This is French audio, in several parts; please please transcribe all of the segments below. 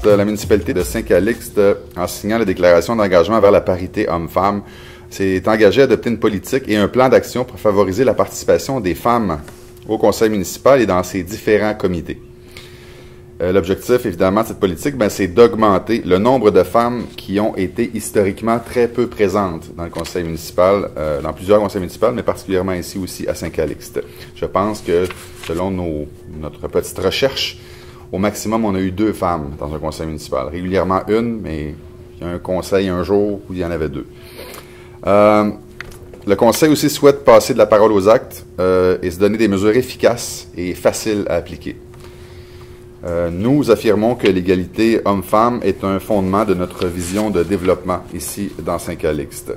la municipalité de Saint-Calixte, en signant la déclaration d'engagement vers la parité homme-femme, s'est engagée à adopter une politique et un plan d'action pour favoriser la participation des femmes au conseil municipal et dans ses différents comités. L'objectif, évidemment, de cette politique, c'est d'augmenter le nombre de femmes qui ont été historiquement très peu présentes dans le conseil municipal, dans plusieurs conseils municipaux, mais particulièrement ici aussi à Saint-Calixte. Je pense que, selon notre petite recherche, au maximum, on a eu 2 femmes dans un conseil municipal. Régulièrement une, mais il y a un conseil un jour où il y en avait 2. Le conseil aussi souhaite passer de la parole aux actes et se donner des mesures efficaces et faciles à appliquer. Nous affirmons que l'égalité homme-femme est un fondement de notre vision de développement ici dans Saint-Calixte.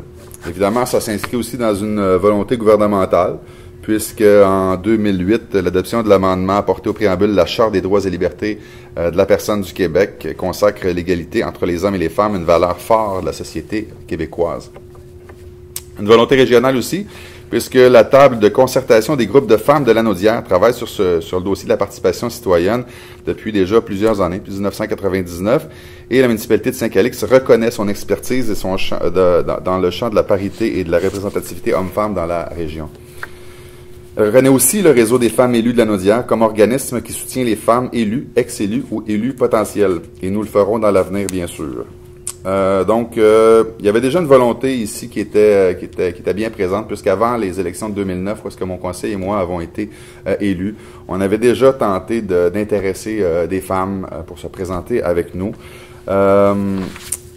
Évidemment, ça s'inscrit aussi dans une volonté gouvernementale, puisque en 2008, l'adoption de l'amendement apporté au préambule de la Charte des droits et libertés de la personne du Québec consacre l'égalité entre les hommes et les femmes, une valeur forte de la société québécoise. Une volonté régionale aussi, puisque la table de concertation des groupes de femmes de Lanaudière travaille sur le dossier de la participation citoyenne depuis déjà plusieurs années, depuis 1999, et la municipalité de Saint-Calixte reconnaît son expertise et son champ, dans le champ de la parité et de la représentativité homme-femme dans la région. Elle reconnaît aussi le réseau des femmes élues de Lanaudière comme organisme qui soutient les femmes élues, ex-élues ou élues potentielles, et nous le ferons dans l'avenir, bien sûr. Il y avait déjà une volonté ici qui était bien présente, puisqu'avant les élections de 2009, où est-ce que mon conseil et moi avons été élus, on avait déjà tenté d'intéresser des femmes pour se présenter avec nous.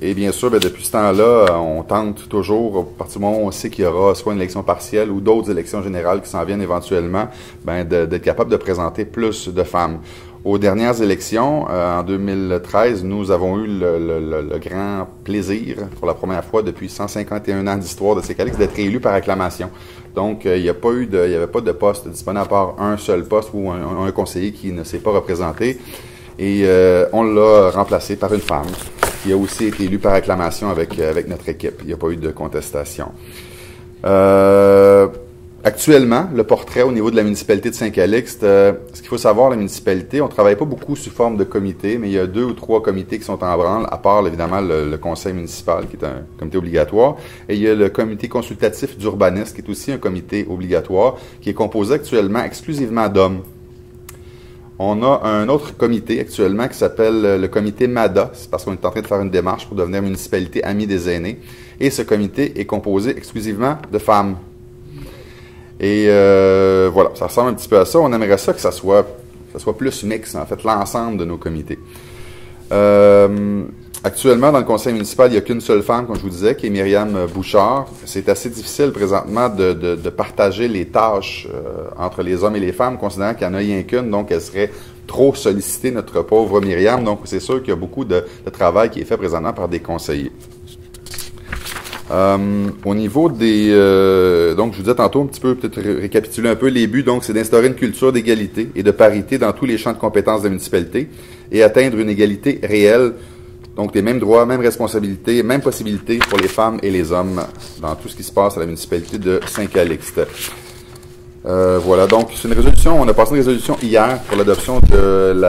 Et bien sûr, depuis ce temps-là, on tente toujours, à partir du moment où on sait qu'il y aura soit une élection partielle ou d'autres élections générales qui s'en viennent éventuellement, d'être capable de présenter plus de femmes. Aux dernières élections, en 2013, nous avons eu le grand plaisir, pour la première fois depuis 151 ans d'histoire de Saint-Calixte, d'être élus par acclamation. Donc, il n'y avait pas de poste disponible à part un seul poste ou un conseiller qui ne s'est pas représenté. Et on l'a remplacé par une femme qui a aussi été élue par acclamation avec notre équipe. Il n'y a pas eu de contestation. Actuellement, le portrait au niveau de la municipalité de Saint-Calixte, ce qu'il faut savoir, la municipalité, on ne travaille pas beaucoup sous forme de comité, mais il y a 2 ou 3 comités qui sont en branle, à part évidemment le conseil municipal, qui est un comité obligatoire, et il y a le comité consultatif d'urbanisme, qui est aussi un comité obligatoire, qui est composé actuellement exclusivement d'hommes. On a un autre comité actuellement qui s'appelle le comité MADA, c'est parce qu'on est en train de faire une démarche pour devenir municipalité amie des aînés, et ce comité est composé exclusivement de femmes. Et voilà, ça ressemble un petit peu à ça. On aimerait ça que ça soit plus mix, en fait, l'ensemble de nos comités. Actuellement, dans le conseil municipal, il n'y a qu'une seule femme, comme je vous disais, qui est Myriam Bouchard. C'est assez difficile présentement de partager les tâches entre les hommes et les femmes, considérant qu'il n'y en a rien qu'une, donc elle serait trop sollicitée, notre pauvre Myriam. Donc, c'est sûr qu'il y a beaucoup de travail qui est fait présentement par des conseillers. Au niveau des... donc, je vous disais tantôt un petit peu, peut-être récapituler un peu les buts. Donc, c'est d'instaurer une culture d'égalité et de parité dans tous les champs de compétences de la municipalité et atteindre une égalité réelle. Donc, les mêmes droits, mêmes responsabilités, mêmes possibilités pour les femmes et les hommes dans tout ce qui se passe à la municipalité de Saint-Calixte. Voilà, donc c'est une résolution, on a passé une résolution hier pour l'adoption de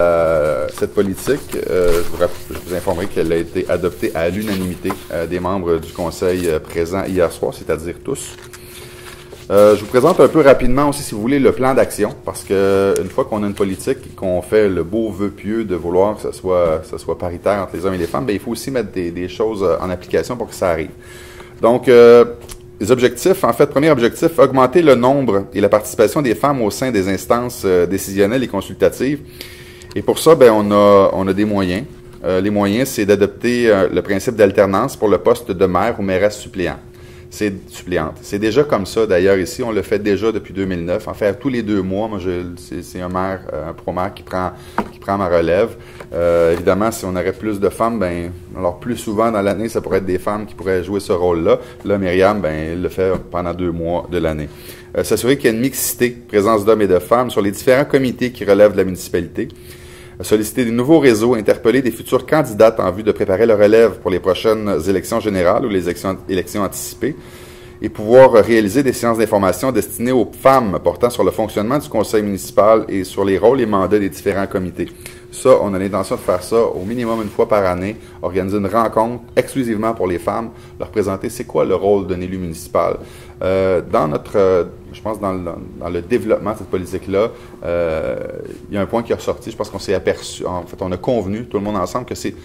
cette politique. Je vous informerai qu'elle a été adoptée à l'unanimité des membres du conseil présents hier soir, c'est-à-dire tous. Je vous présente un peu rapidement aussi, si vous voulez, le plan d'action, parce que une fois qu'on a une politique et qu'on fait le beau vœu pieux de vouloir que ça soit paritaire entre les hommes et les femmes, il faut aussi mettre des choses en application pour que ça arrive. Donc, les objectifs, en fait, premier objectif, augmenter le nombre et la participation des femmes au sein des instances décisionnelles et consultatives. Et pour ça, on a des moyens. Les moyens, c'est d'adopter le principe d'alternance pour le poste de maire ou mairesse suppléante. C'est déjà comme ça, d'ailleurs, ici. On le fait déjà depuis 2009. En fait, tous les 2 mois, moi, c'est un pro-maire qui prend ma relève. Évidemment, si on aurait plus de femmes, alors plus souvent dans l'année, ça pourrait être des femmes qui pourraient jouer ce rôle-là. Là, Myriam, elle le fait pendant 2 mois de l'année. S'assurer qu'il y a une mixité, présence d'hommes et de femmes sur les différents comités qui relèvent de la municipalité. Solliciter des nouveaux réseaux, interpeller des futures candidates en vue de préparer le relève pour les prochaines élections générales ou les élections anticipées. et pouvoir réaliser des séances d'information destinées aux femmes portant sur le fonctionnement du conseil municipal et sur les rôles et mandats des différents comités. Ça, on a l'intention de faire ça au minimum une fois par année, organiser une rencontre exclusivement pour les femmes, leur présenter c'est quoi le rôle d'un élu municipal. Dans notre, je pense dans le développement de cette politique-là, il y a un point qui est ressorti, je pense qu'on s'est aperçu, en fait on a convenu, tout le monde ensemble, que c'est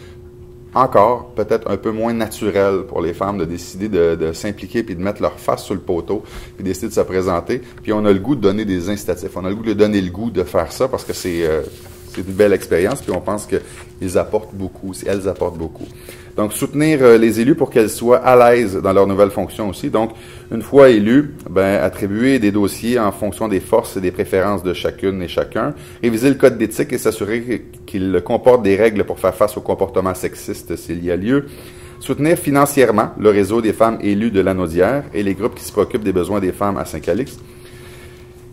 encore peut-être un peu moins naturel pour les femmes de décider de s'impliquer puis de mettre leur face sur le poteau puis décider de se présenter. Puis on a le goût de donner des incitatifs, on a le goût de donner le goût de faire ça parce que c'est une belle expérience puis on pense qu'ils apportent beaucoup, elles apportent beaucoup. Donc soutenir les élus pour qu'elles soient à l'aise dans leurs nouvelles fonctions aussi. Donc une fois élus, attribuer des dossiers en fonction des forces et des préférences de chacune et chacun, réviser le code d'éthique et s'assurer qu'il comporte des règles pour faire face aux comportements sexistes s'il y a lieu. Soutenir financièrement le réseau des femmes élues de Lanaudière et les groupes qui se préoccupent des besoins des femmes à Saint-Calix.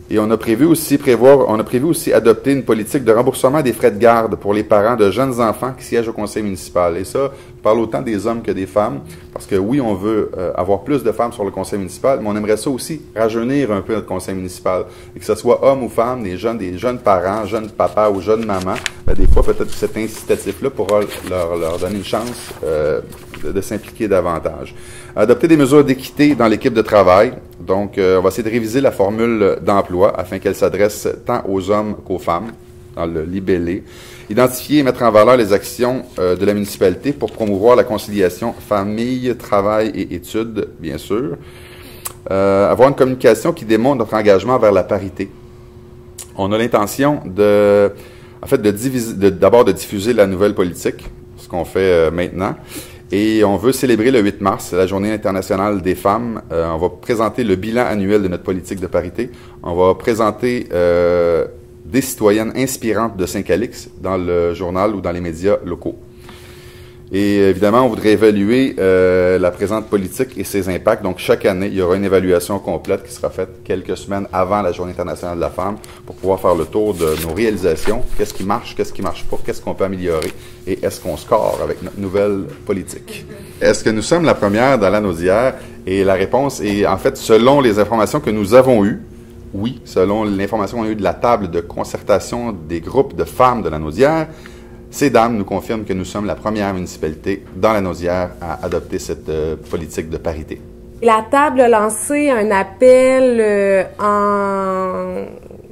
Et on a prévu aussi adopter une politique de remboursement des frais de garde pour les parents de jeunes enfants qui siègent au conseil municipal. Et ça, je parle autant des hommes que des femmes, parce que oui, on veut avoir plus de femmes sur le conseil municipal, mais on aimerait ça aussi rajeunir un peu notre conseil municipal. Et que ce soit hommes ou femmes, des jeunes parents, jeunes papas ou jeunes mamans, des fois peut-être que cet incitatif-là pourra leur donner une chance de s'impliquer davantage. Adopter des mesures d'équité dans l'équipe de travail. Donc, on va essayer de réviser la formule d'emploi afin qu'elle s'adresse tant aux hommes qu'aux femmes, dans le libellé. Identifier et mettre en valeur les actions de la municipalité pour promouvoir la conciliation famille, travail et études, bien sûr. Avoir une communication qui démontre notre engagement vers la parité. On a l'intention d'abord de diffuser la nouvelle politique, ce qu'on fait maintenant. Et on veut célébrer le 8 mars, la Journée internationale des femmes. On va présenter le bilan annuel de notre politique de parité. On va présenter des citoyennes inspirantes de Saint-Calix dans le journal ou dans les médias locaux. Et évidemment, on voudrait évaluer la présente politique et ses impacts. Donc, chaque année, il y aura une évaluation complète qui sera faite quelques semaines avant la Journée internationale de la femme pour pouvoir faire le tour de nos réalisations. Qu'est-ce qui marche pas, qu'est-ce qu'on peut améliorer et est-ce qu'on score avec notre nouvelle politique. Est-ce que nous sommes la première dans Lanaudière? Et la réponse est, en fait, selon les informations que nous avons eues, oui, selon l'information qu'on a eue de la table de concertation des groupes de femmes de Lanaudière, ces dames nous confirment que nous sommes la première municipalité dans Lanaudière à adopter cette politique de parité. La table a lancé un appel en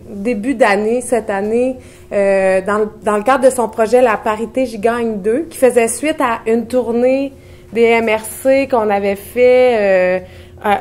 début d'année, cette année, dans le cadre de son projet La parité, j'y gagne 2, qui faisait suite à une tournée des MRC qu'on avait fait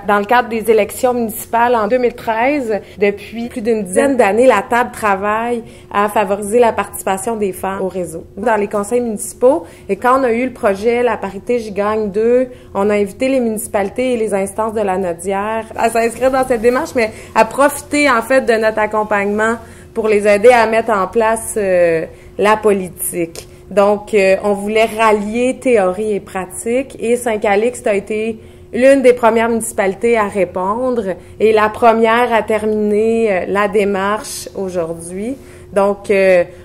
dans le cadre des élections municipales en 2013. Depuis plus d'une dizaine d'années, la table travaille à favoriser la participation des femmes au réseau. Dans les conseils municipaux, et quand on a eu le projet La parité, j'y gagne 2, on a invité les municipalités et les instances de Lanaudière à s'inscrire dans cette démarche, mais à profiter en fait de notre accompagnement pour les aider à mettre en place la politique. Donc, on voulait rallier théorie et pratique, et Saint-Calix a été l'une des premières municipalités à répondre et la première à terminer la démarche aujourd'hui. Donc,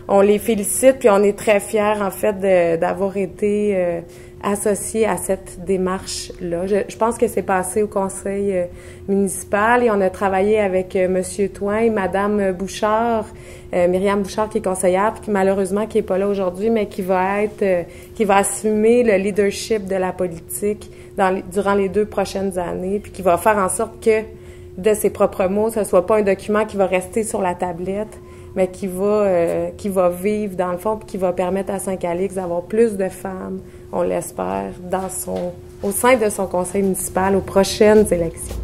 on les félicite puis on est très fiers en fait d'avoir été associés à cette démarche-là. Je pense que c'est passé au conseil municipal et on a travaillé avec Monsieur Toin et Madame Bouchard, Myriam Bouchard qui est conseillère puis qui malheureusement qui est pas là aujourd'hui mais qui va assumer le leadership de la politique durant les 2 prochaines années, puis qui va faire en sorte que, de ses propres mots, ce soit pas un document qui va rester sur la tablette, mais qui va vivre dans le fond, puis qui va permettre à Saint-Calix d'avoir plus de femmes, on l'espère, au sein de son conseil municipal aux prochaines élections.